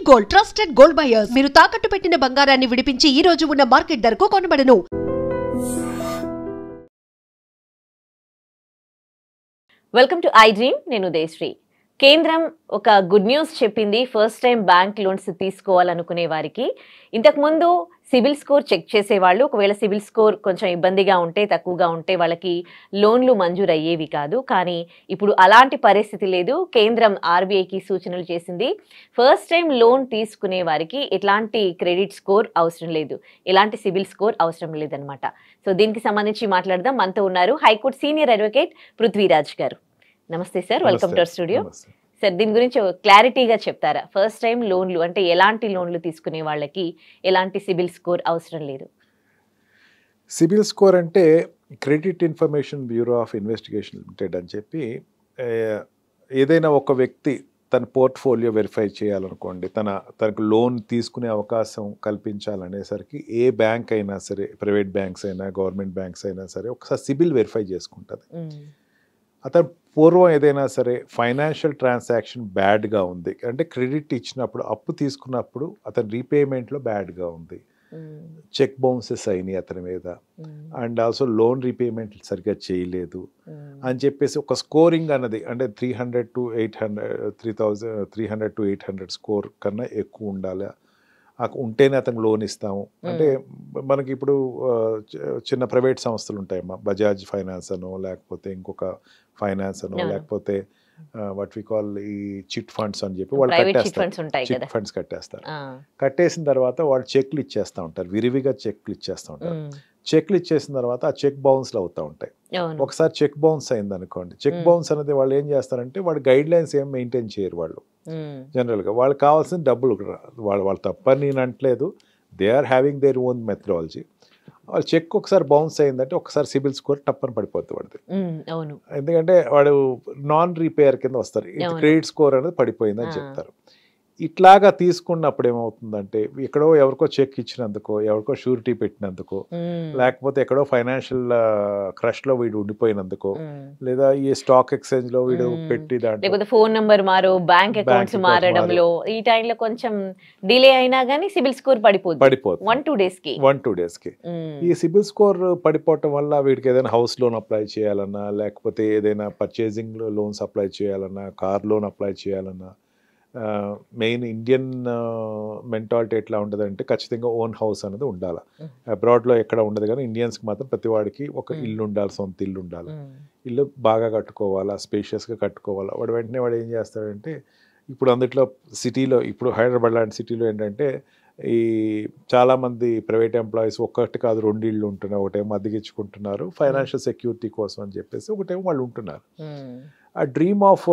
Gold, trusted gold buyers. మీరు తాకట్టు పెట్టిన బంగారాన్ని విడిపించి ఈ రోజు ఉన్న మార్కెట్ ధరకు కొనబడను. Welcome to I dream. నేను ఉదయశ్రీ. కేంద్రం ఒక గుడ్ న్యూస్ చెప్పింది. ఫస్ట్ టైం బ్యాంక్ లోన్స్ తీసుకోవాలనుకునే వారికి ఇంతకుముందు సిబిల్ స్కోర్ చెక్ చేసేవాళ్ళు, ఒకవేళ సిబిల్ స్కోర్ కొంచెం ఇబ్బందిగా ఉంటే, తక్కువగా ఉంటే వాళ్ళకి లోన్లు మంజూరు అయ్యేవి కాదు. కానీ ఇప్పుడు అలాంటి పరిస్థితి లేదు. కేంద్రం ఆర్బీఐకి సూచనలు చేసింది. ఫస్ట్ టైం లోన్ తీసుకునే వారికి ఎలాంటి క్రెడిట్ స్కోర్ అవసరం లేదు, ఎలాంటి సిబిల్ స్కోర్ అవసరం లేదనమాట. సో దీనికి సంబంధించి మాట్లాడదాం. మనతో ఉన్నారు హైకోర్టు సీనియర్ అడ్వకేట్ పృథ్వీరాజ్ గారు. నమస్తే sir, welcome to our studio. Sir, దీని గురించి క్లారిటీగా చెప్తారా? ఫస్ట్ టైం లోన్లు అంటే ఎలాంటి లోన్లు తీసుకునే వాళ్ళకి ఎలాంటి సిబిల్ స్కోర్ అవసరం లేదు? సిబిల్ స్కోర్ అంటే credit information bureau of investigation limited అని చెప్పి, ఏదైనా ఒక వ్యక్తి తన పోర్ట్ఫోలియో వెరిఫై చేయాలనుకోండి, తనకు లోన్ తీసుకునే అవకాశం కల్పించాలనేసరికి ఏ బ్యాంక్ అయినా సరే, ప్రైవేట్ బ్యాంక్స్ అయినా గవర్నమెంట్ బ్యాంక్స్ అయినా సరే, ఒకసారి సిబిల్ వెరిఫై చేసుకుంటుంది. అతను పూర్వం ఏదైనా సరే ఫైనాన్షియల్ ట్రాన్సాక్షన్ బ్యాడ్గా ఉంది అంటే, క్రెడిట్ ఇచ్చినప్పుడు, అప్పు తీసుకున్నప్పుడు అతని రీపేమెంట్లో బ్యాడ్గా ఉంది, చెక్ బౌన్సెస్ అయినాయి అతని మీద, అండ్ ఆల్సో లోన్ రీపేమెంట్ సరిగ్గా చేయలేదు అని చెప్పేసి ఒక స్కోరింగ్ అన్నది అంటే 300 to 800 స్కోర్ కన్నా ఎక్కువ ఉండాలి. ఉంటేనే అతనికి లోన్ ఇస్తాము. అంటే మనకి ఇప్పుడు చిన్న ప్రైవేట్ సంస్థలు ఉంటాయమ్మా, బజాజ్ ఫైనాన్స్ అనో, లేకపోతే ఇంకొక ఫైనాన్స్ అనో, లేకపోతే వాట్ వి కాల్ ఈ చిట్ ఫండ్స్ అని చెప్పి వాళ్ళు కట్టేస్తారు. చిట్ ఫండ్స్ కట్టేస్తారు. కట్టేసిన తర్వాత వాళ్ళు చెక్లు ఇచ్చేస్తూ ఉంటారు, విరివిగా చెక్లు ఇచ్చేస్తూ ఉంటారు. చెక్లు ఇచ్చేసిన తర్వాత ఆ చెక్ బౌన్స్లు అవుతూ ఉంటాయి. ఒకసారి చెక్ బౌన్స్ అయింది అనుకోండి, చెక్ బౌన్స్ అనేది వాళ్ళు ఏం చేస్తారంటే, వాళ్ళు గైడ్ లైన్స్ ఏం మెయింటైన్ చేయరు వాళ్ళు. జనరల్గా వాళ్ళకి కావాల్సిన డబ్బులు వాళ్ళు తప్పని నేను అంటలేదు, they are having their own methodology. వాళ్ళు చెక్ ఒకసారి బౌన్స్ అయిందంటే ఒకసారి సిబిల్ స్కోర్ టప్పని పడిపోద్ది వాడిది. ఎందుకంటే వాడు నాన్ రీపేయర్ కింద వస్తారు, క్రెడిట్ స్కోర్ అనేది పడిపోయిందని చెప్తారు. ఇట్లాగా తీసుకున్నప్పుడు ఏమవుతుందంటే, ఎక్కడో ఎవరికో చెక్ ఇచ్చినందుకో, ఎవరికో షూరిటీ పెట్టినందుకో, లేకపోతే ఎక్కడో ఫైనాన్షియల్ క్రష్లో వీడు ఉండిపోయినందుకో, లేదా ఈ స్టాక్ ఎక్స్చేంజ్ లో వీడు పెట్టి దాంట్లో ఫోన్ నంబర్ మారు, బ్యాంక్ అకౌంట్స్ మారడంలో ఈ టైంలో కొంచెం డిలే అయినా గానీ సిబిల్ స్కోర్ పడిపోతుంది 1-2 డేస్ కి. ఈ సిబిల్ స్కోర్ పడిపోవటం వల్ల వీడికి ఏదైనా హౌస్ లోన్ అప్లై చేయాలన్నా, లేకపోతే ఏదైనా పర్చేసింగ్ లోన్స్ అప్లై చేయాలన్నా, కార్ లోన్ అప్లై చేయాలన్నా, మెయిన్ ఇండియన్ మెంటాలిటీ ఎట్లా ఉంటుందంటే, ఖచ్చితంగా ఓన్ హౌస్ అనేది ఉండాలి. అబ్రాడ్లో ఎక్కడ ఉండదు, కానీ ఇండియన్స్కి మాత్రం ప్రతి వాడికి ఒక ఇల్లు ఉండాలి, సొంత ఇల్లు ఉండాలి. ఇల్లు బాగా కట్టుకోవాలా, స్పేషియస్గా కట్టుకోవాలా. వెంటనే వాడు ఏం చేస్తాడంటే, ఇప్పుడు అందుట్లో సిటీలో, ఇప్పుడు హైదరాబాద్ లాంటి సిటీలో ఏంటంటే, ఈ చాలామంది ప్రైవేట్ ఎంప్లాయీస్ ఒక్కటి కాదు 2 ఇళ్ళు ఉంటున్నారు. ఒకటేమో అద్దెకిచ్చుకుంటున్నారు ఫైనాన్షియల్ సెక్యూరిటీ కోసం అని చెప్పేసి, ఒకటేమో వాళ్ళు ఉంటున్నారు. ఆ డ్రీమ్ ఆఫ్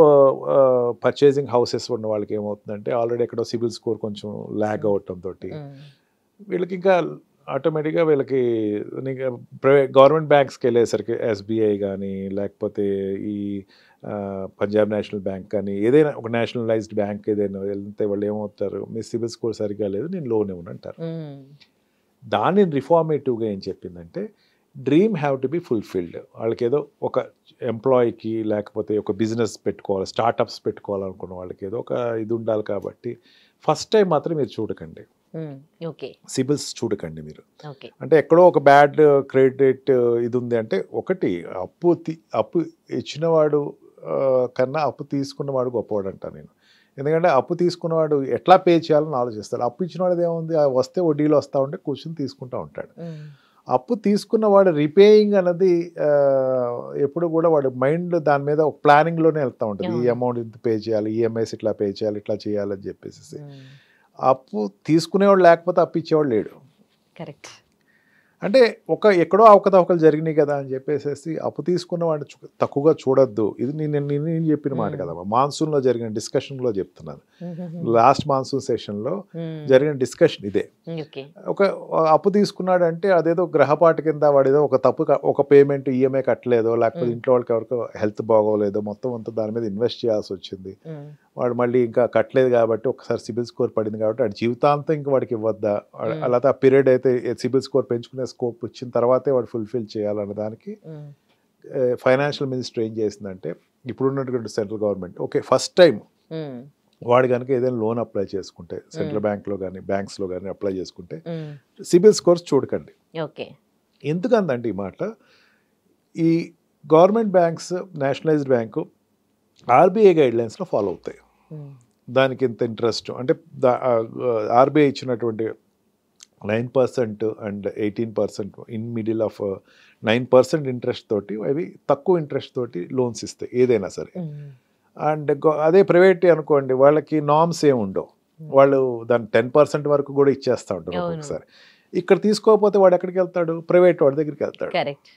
పర్చేసింగ్ హౌసెస్ ఉన్న వాళ్ళకి ఏమవుతుందంటే, ఆల్రెడీ ఎక్కడో సిబిల్ స్కోర్ కొంచెం ల్యాగ్ అవటంతో వీళ్ళకి ఇంకా ఆటోమేటిక్గా వీళ్ళకి గవర్నమెంట్ బ్యాంక్స్కి వెళ్ళేసరికి, ఎస్బీఐ కానీ, లేకపోతే ఈ పంజాబ్ నేషనల్ బ్యాంక్ కానీ, ఏదైనా ఒక నేషనలైజ్డ్ బ్యాంక్ ఏదైనా వెళ్తే వాళ్ళు ఏమవుతారు, మీ సిబిల్ స్కోర్ సరిగ్గా లేదు, నేను లోన్ ఇవ్వను అంటారు. దాన్ని రిఫార్మేటివ్గా ఏం చెప్పిందంటే, dream have to be fulfilled. వాళ్ళకి ఏదో ఒక ఎంప్లాయీకి, లేకపోతే ఒక బిజినెస్ పెట్టుకోవాలి, స్టార్టప్స్ పెట్టుకోవాలనుకున్న వాళ్ళకి ఏదో ఒక ఇది ఉండాలి. కాబట్టి ఫస్ట్ టైం మాత్రం మీరు చూడకండి, సిబిల్స్ చూడకండి మీరు. అంటే ఎక్కడో ఒక బ్యాడ్ క్రెడిట్ ఇది ఉంది అంటే, ఒకటి అప్పు ఇచ్చినవాడు కన్నా అప్పు తీసుకున్నవాడు గొప్పవాడు అంటాను నేను. ఎందుకంటే అప్పు తీసుకున్నవాడు ఎట్లా పే చేయాలని ఆలోచిస్తాడు. అప్పు ఇచ్చినవాడు ఏముంది, వస్తే వడ్డీలు వస్తూ ఉంటే కూర్చొని తీసుకుంటూ ఉంటాడు. అప్పు తీసుకున్నవాడు రిపేయింగ్ అన్నది ఎప్పుడు కూడా వాడు మైండ్ దాని మీద ఒక ప్లానింగ్లోనే వెళ్తూ ఉంటుంది. ఈ అమౌంట్ ఇంత పే చేయాలి, ఈఎంఐస్ ఇట్లా పే చేయాలి, ఇట్లా చేయాలని చెప్పేసి. అప్పు తీసుకునేవాడు లేకపోతే అప్పు ఇచ్చేవాడు లేడు. కరెక్ట్. అంటే ఎక్కడో అవకతవకలు జరిగినాయి కదా అని చెప్పేసి అప్పు తీసుకున్న వాడిని తక్కువగా చూడొద్దు. ఇది నేను చెప్పిన మాట కదా, మాన్సూన్లో జరిగిన డిస్కషన్లో చెప్తున్నాను. లాస్ట్ మాన్సూన్ సెషన్లో జరిగిన డిస్కషన్ ఇదే. ఒక అప్పు తీసుకున్నాడంటే అదేదో గ్రహపాటు కింద వాడేదో ఒక పేమెంట్ ఈఎంఐ కట్టలేదో, లేకపోతే ఇంట్లో వాళ్ళకి ఎవరికో హెల్త్ బాగోలేదో, మొత్తం అంతా దాని మీద ఇన్వెస్ట్ చేయాల్సి వచ్చింది. వాడు మళ్ళీ ఇంకా కట్టలేదు కాబట్టి ఒకసారి సిబిల్ స్కోర్ పడింది కాబట్టి వాడి జీవితాంతం ఇంకా వాడికి ఇవ్వద్దా, అలాగే ఆ పీరియడ్ అయితే సిబిల్ స్కోర్ పెంచుకునే స్కోప్ వచ్చిన తర్వాతే వాడు ఫుల్ఫిల్ చేయాలన్న దానికి ఫైనాన్షియల్ మినిస్టర్ ఏం చేసిందంటే, ఇప్పుడున్నటువంటి సెంట్రల్ గవర్నమెంట్ ఫస్ట్ టైం వాడు కనుక ఏదైనా లోన్ అప్లై చేసుకుంటే సెంట్రల్ బ్యాంక్లో కానీ బ్యాంక్స్లో కానీ అప్లై చేసుకుంటే మ్మ్. సిబిల్ స్కోర్స్ చూడకండి. ఓకే. ఎందుకందంటే ఈ మాట, ఈ government banks, nationalized bank RBI గైడ్లైన్స్లో ఫాలో అవుతాయి. మ్మ్. దానికి ఇంత ఇంట్రెస్ట్ అంటే ఆర్బీఐ ఇచ్చినటువంటి 9% and 18% in middle of 9% interest తోటి అవి తక్కువ ఇంట్రెస్ట్ తోటి లోన్స్ ఇస్తాయి ఏదైనా సరే. మ్మ్. అండ్ అదే ప్రైవేట్ అనుకోండి, వాళ్ళకి నామ్స్ ఏమి ఉండవు, వాళ్ళు దాని 10% వరకు కూడా ఇచ్చేస్తూ ఉంటారు అవును. ఒక్కొక్కసారి. ఇక్కడ తీసుకోకపోతే వాడు ఎక్కడికి వెళ్తాడు? ప్రైవేట్ వాడి దగ్గరికి వెళ్తాడు. కరెక్ట్.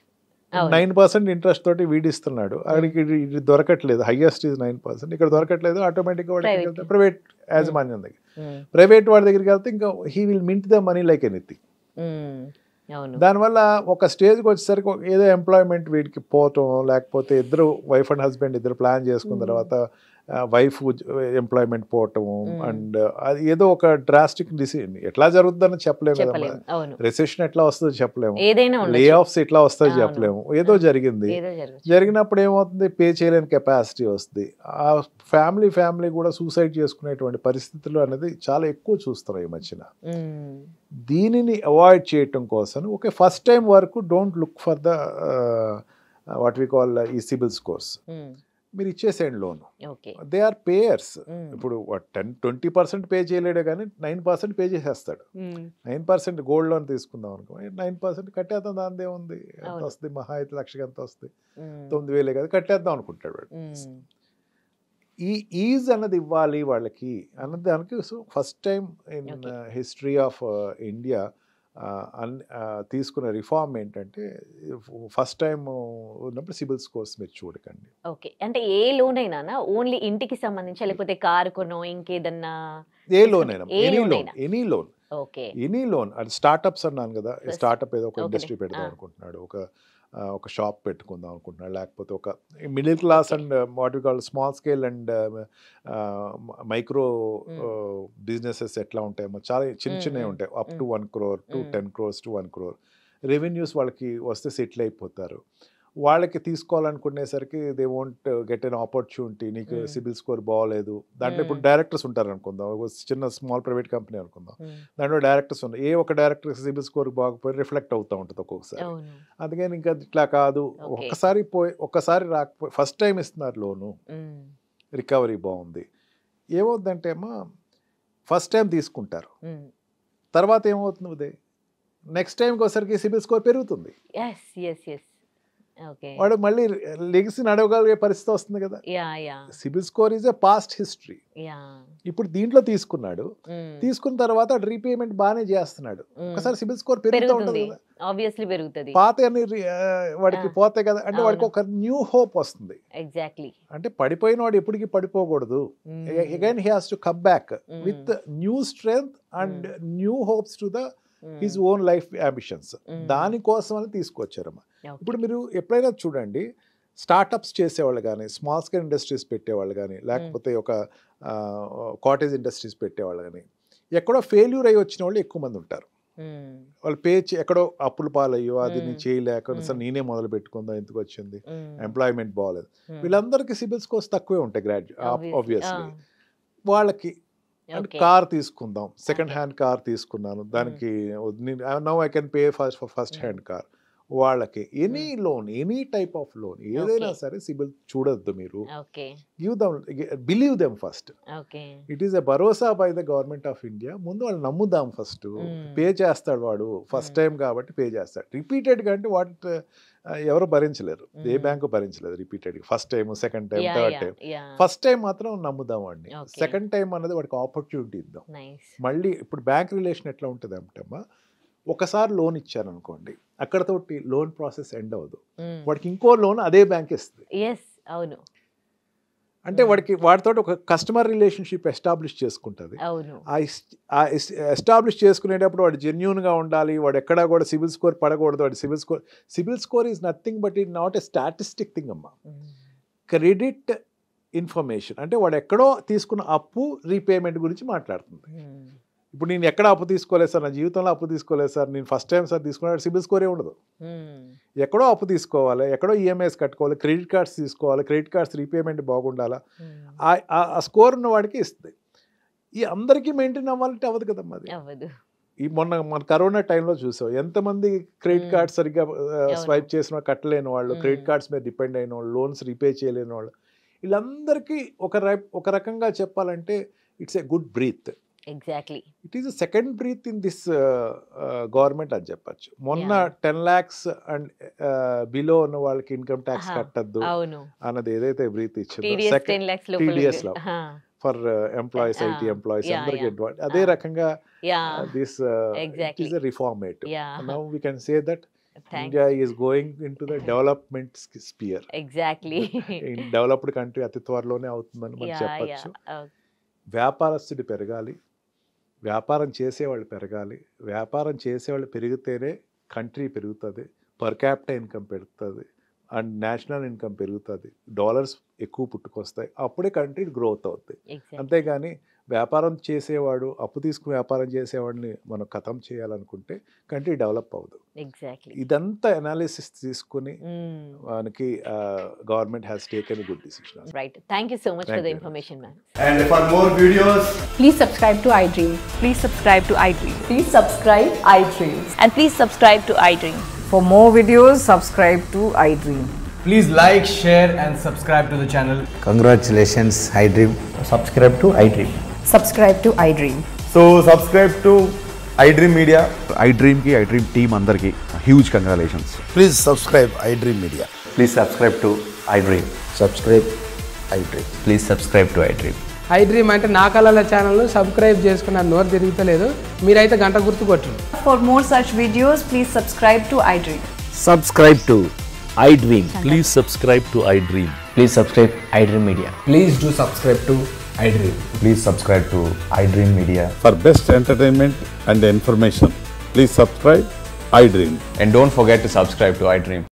అవును. 9% ఇంట్రెస్ట్ తోటి వీడిస్తున్నాడు, వాడికి ఇది దొరకట్లేదు, హైయెస్ట్ ఇది 9%, ఇక్కడ దొరకట్లేదు, ఆటోమేటిక్గా వాడు ఎక్కడికి వెళ్తాడు? ప్రైవేట్ యాజమాన్యం దగ్గర. మ్మ్. ప్రైవేట్ వాడి దగ్గరికి వెళ్తే ఇంకా he will mint the money like anything. మ్మ్. అవును. దానివల్ల ఒక స్టేజ్కి వచ్చేసరికి ఏదో ఎంప్లాయ్మెంట్ వీడికి పోవటం, లేకపోతే ఇద్దరు వైఫ్ అండ్ హస్బెండ్ ఇద్దరు ప్లాన్ చేసుకున్న తర్వాత వైఫ్ ఎంప్లాయ్మెంట్ పోవటము, అండ్ అది ఏదో ఒక డ్రాస్టిక్ డిసిజన్ ఎట్లా జరుగుతుందని చెప్పలేము కదా. చెప్పలేము. అవును. రెసెషన్ ఎట్లా వస్తుందో చెప్పలేము, ఏదైనా లే ఆఫ్స్ ఎట్లా వస్తుందో అవును. చెప్పలేము. ఏదో జరిగింది, ఏదో జరగచ్చు. జరిగినప్పుడు ఏమవుతుంది, పే చేయలేని కెపాసిటీ వస్తుంది. ఆ ఫ్యామిలీ కూడా సూసైడ్ చేసుకునేటువంటి పరిస్థితులు అనేది చాలా ఎక్కువ చూస్తున్నాం ఈ మధ్యన. మ్మ్. దీనిని అవాయిడ్ చేయటం కోసం ఓకే, ఫస్ట్ టైం వరకు don't look for the what we call ఈ సిబిల్ స్కోర్స్. మ్మ్. మీరు ఇచ్చేసేయండి loan, okay. They are payers. Hmm. ఇప్పుడు 10-20% పే చేయలేడే కానీ 9% పే చేసేస్తాడు. మ్మ్. 9% గోల్డ్ లోన్ తీసుకుందాం అనుకో, 9% కట్టేద్దాం, దానిదే ఉంది, ఎంత అవును. వస్తుంది, మహా అయితే లక్షకి ఎంత వస్తుంది, మ్మ్. 9,000 కదా కట్టేద్దాం అనుకుంటాడు వాడు. మ్మ్. ఈ ఈజ్ అన్నది ఇవ్వాలి వాళ్ళకి అన్నది దానికి. So first time in Okay. History of India తీసుకున్న రిఫార్మ్ ఏంటంటే, ఫస్ట్ టైం ఉన్నప్పుడు సిబిల్ స్కోర్స్ మీరు చూడకండి. ఓకే. అంటే ఏ లోన్ అయినా ఓన్లీ ఇంటికి సంబంధించి, లేకపోతే కారు కొనో ఇంకేదన్నా? ఏ లోన్ అయినా, ఏ ఎనీ loan లోన్, అయినా. Any loan, okay. Any loan. అది స్టార్టప్స్ అన్నాను కదా, First. స్టార్టప్ ఏదో ఒక Okay. ఇండస్ట్రీ పెడదాం Ah. అనుకుంటున్నాడు, ఒక షాప్ పెట్టుకుందాం అనుకుంటున్నాడు, లేకపోతే ఒక middle class Okay. And what we call small scale and micro businesses ఎట్లా ఉంటాయేమో చాలా చిన్న చిన్నవి ఉంటాయి, up to 1 crore to 10 crores to 1 crore revenues వాళ్ళకి వస్తే సెటిల్ అయిపోతారు. వాళ్ళకి తీసుకోవాలనుకునేసరికి they won't get an opportunity, నీకు సిబిల్ స్కోర్ బాగోలేదు. దాంట్లో ఇప్పుడు డైరెక్టర్స్ ఉంటారు అనుకుందాం, ఒక చిన్న స్మాల్ ప్రైవేట్ కంపెనీ అనుకుందాం, దాంట్లో డైరెక్టర్స్ ఉన్నాయి. ఏ ఒక డైరెక్టర్ సిబిల్ స్కోర్ బాగపోయి రిఫ్లెక్ట్ అవుతూ ఉంటుంది ఒక్కొక్కసారి. అవును. అందుకని ఇంకా ఇట్లా కాదు, Okay. ఒక్కసారి రాకపోయి ఫస్ట్ టైం ఇస్తున్నారు లోను, మ్మ్. రికవరీ బాగుంది. ఏమవుతుందంటే అమ్మా, ఫస్ట్ టైం తీసుకుంటారు, మ్మ్. తర్వాత ఏమవుతుంది, నెక్స్ట్ టైంకి ఒకసారికి సిబిల్ స్కోర్ పెరుగుతుంది, ఎస్ ఎస్ ఎస్. ఓకే. వాడు మళ్ళీ లెగిసి నడవగలిగే పరిస్థితి వస్తుంది కదా. Yeah yeah CIBIL score is a past history. Yeah. ఇప్పుడు దీంట్లో తీసుకున్నాడు, మ్మ్. తీసుకున్న తర్వాత రీపేమెంట్ బాగానే చేస్తున్నాడు, మ్మ్. ఒకసారి సిబిల్ స్కోర్ పెరుగుతూ ఉంటుంది పెరుగుతుంది, కదా. ఆబ్వియస్లీ పెరుగుతుంది. పాత అన్ని వాడికి పోతాయి కదా, అంటే వాడికి అవును. ఒక న్యూ హోప్ వస్తుంది. ఎగ్జాక్ట్లీ. అంటే పడిపోయిన వాడు ఎప్పటికీ పడిపోకూడదు, again he has to come back with new strength and new hopes to the his own life ambitions. దానికోసం అని తీసుకొచ్చారమ్మా. ఇప్పుడు మీరు ఎప్పుడైనా చూడండి, స్టార్టప్స్ చేసేవాళ్ళు కానీ, స్మాల్ స్కేల్ ఇండస్ట్రీస్ పెట్టేవాళ్ళు కానీ, లేకపోతే ఒక కాటేజ్ ఇండస్ట్రీస్ పెట్టేవాళ్ళు కానీ, ఎక్కడో ఫెయిల్యూర్ అయ్యి వచ్చిన వాళ్ళు ఎక్కువ మంది ఉంటారు. వాళ్ళు ఎక్కడో అప్పుల పాలయ్యో అది నేను చేయలేక సార్ నేనే మొదలు పెట్టుకుందాం, ఎందుకు వచ్చింది, ఎంప్లాయ్మెంట్ బాగోలేదు, వీళ్ళందరికీ సిబిల్ స్కోర్స్ తక్కువే ఉంటాయి ఆబ్వియస్లీ. వాళ్ళకి కార్ తీసుకుందాం, సెకండ్ హ్యాండ్ కార్ తీసుకున్నాను, దానికి now I can pay first hand car. వాళ్ళకి any loan, any type of loan ఏదైనా సరే సిబిల్ చూడొద్దు మీరు. Give them, believe them first. It is a భరోసా by the government of India. ముందు వాళ్ళు నమ్ముదాం ఫస్ట్. పే చేస్తాడు వాడు, ఫస్ట్ టైం కాబట్టి పే చేస్తాడు. రిపీటెడ్గా అంటే ఎవరు భరించలేరు, ఏ బ్యాంకు భరించలేదు రిపీటెడ్గా. First time, second time, third time. First time మాత్రం నమ్ముదాం వాడిని, సెకండ్ టైం అన్నది వాడికి ఆపర్చునిటీ ఇద్దాం. మళ్ళీ ఇప్పుడు బ్యాంక్ రిలేషన్ ఎట్లా ఉంటుంది అంటే అమ్మా, ఒకసారి లోన్ ఇచ్చారనుకోండి, అక్కడతోటి లోన్ ప్రాసెస్ ఎండ్ అవ్వదు, వాడికి ఇంకో లోన్ అదే బ్యాంక్ ఇస్తుంది. అవును. అంటే వాడితో ఒక కస్టమర్ రిలేషన్షిప్ ఎస్టాబ్లిష్ చేసుకుంటుంది. ఆ ఎస్టాబ్లిష్ చేసుకునేటప్పుడు వాడు జెన్యూన్గా ఉండాలి, వాడు ఎక్కడా కూడా సిబిల్ స్కోర్ పడకూడదు. వాడి CIBIL score is nothing but it not a statistic thing అమ్మా. క్రెడిట్ ఇన్ఫర్మేషన్ అంటే వాడు ఎక్కడో తీసుకున్న అప్పు రీపేమెంట్ గురించి మాట్లాడుతుంది. ఇప్పుడు నేను ఎక్కడ అప్పు తీసుకోలేదు సార్, నా జీవితంలో అప్పు తీసుకోలేదు సార్, నేను ఫస్ట్ టైం సార్ తీసుకున్నాడు, సిబిల్ స్కోరే ఉండదు. ఎక్కడో అప్పు తీసుకోవాలి, ఎక్కడో ఈఎంఐస్ కట్టుకోవాలి, క్రెడిట్ కార్డ్స్ తీసుకోవాలి, క్రెడిట్ కార్డ్స్ రీపేమెంట్ బాగుండాలా, ఆ స్కోర్ ఉన్న వాడికి ఇస్తుంది. ఈ అందరికీ మెయింటైన్ అవ్వాలంటే అవ్వదు కదమ్మా అది. అవ్వదు. ఈ మన కరోనా టైంలో చూసాం ఎంతమంది క్రెడిట్ కార్డ్ సరిగ్గా స్వైప్ చేసిన కట్టలేని వాళ్ళు, క్రెడిట్ కార్డ్స్ మీద డిపెండ్ అయిన వాళ్ళు, లోన్స్ రీపే చేయలేని వాళ్ళు, వీళ్ళందరికీ ఒక రకంగా చెప్పాలంటే it's a good breath. Exactly. It is second breath in this government అని చెప్పచ్చు. మొన్న 10 lakhs అండ్ బిలో ఉన్న వాళ్ళకి ఇన్కమ్ ట్యాక్స్ కట్టద్దు అన్నది ఏదైతే బ్రీత్ ఇచ్చిందో TDS లో ఫర్ ఎంప్లాయీస్, ఐటీ ఎంప్లాయీస్ అందరికి అదే రకంగా this is a reformative. Now we can say that India is going into the development sphere. Exactly. In developed country అతి త్వరలోనే అవుతుందని మనం చెప్పచ్చు. వ్యాపారస్తుడు పెరగాలి, వ్యాపారం చేసేవాళ్ళు పెరగాలి, వ్యాపారం చేసేవాళ్ళు పెరిగితేనే కంట్రీ పెరుగుతుంది, పర్ క్యాపిటల్ ఇన్కమ్ పెరుగుతుంది అండ్ నేషనల్ ఇన్కమ్ పెరుగుతుంది, డాలర్స్ ఎక్కువ పుట్టుకొస్తాయి, అప్పుడే కంట్రీ గ్రోత్ అవుతుంది. అంతేగాని వ్యాపారం చేసేవాడు అప్పు తీసుకుని వ్యాపారం చేసేవాడిని మనం ఖతం చేయాలనుకుంటే కంట్రీ డెవలప్ అవ్వదు. ఇదంతా అనాలిసిస్ తీసుకుని మనకి government has taken good decision. Right. Thank you so much for the information ma'am. And for more videos, please subscribe to iDream. Please subscribe to iDream. Please subscribe iDream. And please subscribe to iDream. For more videos, subscribe to iDream. please like, share and subscribe to the channel. Congratulations, iDream. Subscribe to iDream. Subscribe to iDream. So subscribe to iDream Media. iDream ki iDream team andarki huge congratulations. Please subscribe iDream Media. Please subscribe to iDream. Subscribe iDream. Please subscribe to iDream. iDream అంటే నా కళల channel subscribe చేసుకున్న నోరు తిరుగుతలేదు, మీరైతే గంట గుర్తు కొట్టండి. For more such videos, please subscribe to iDream. Subscribe to iDream. Please subscribe to iDream. Please subscribe iDream Media. Please do subscribe to iDream. Please subscribe to iDream Media. For best entertainment and information, please subscribe iDream. And don't forget to subscribe to iDream.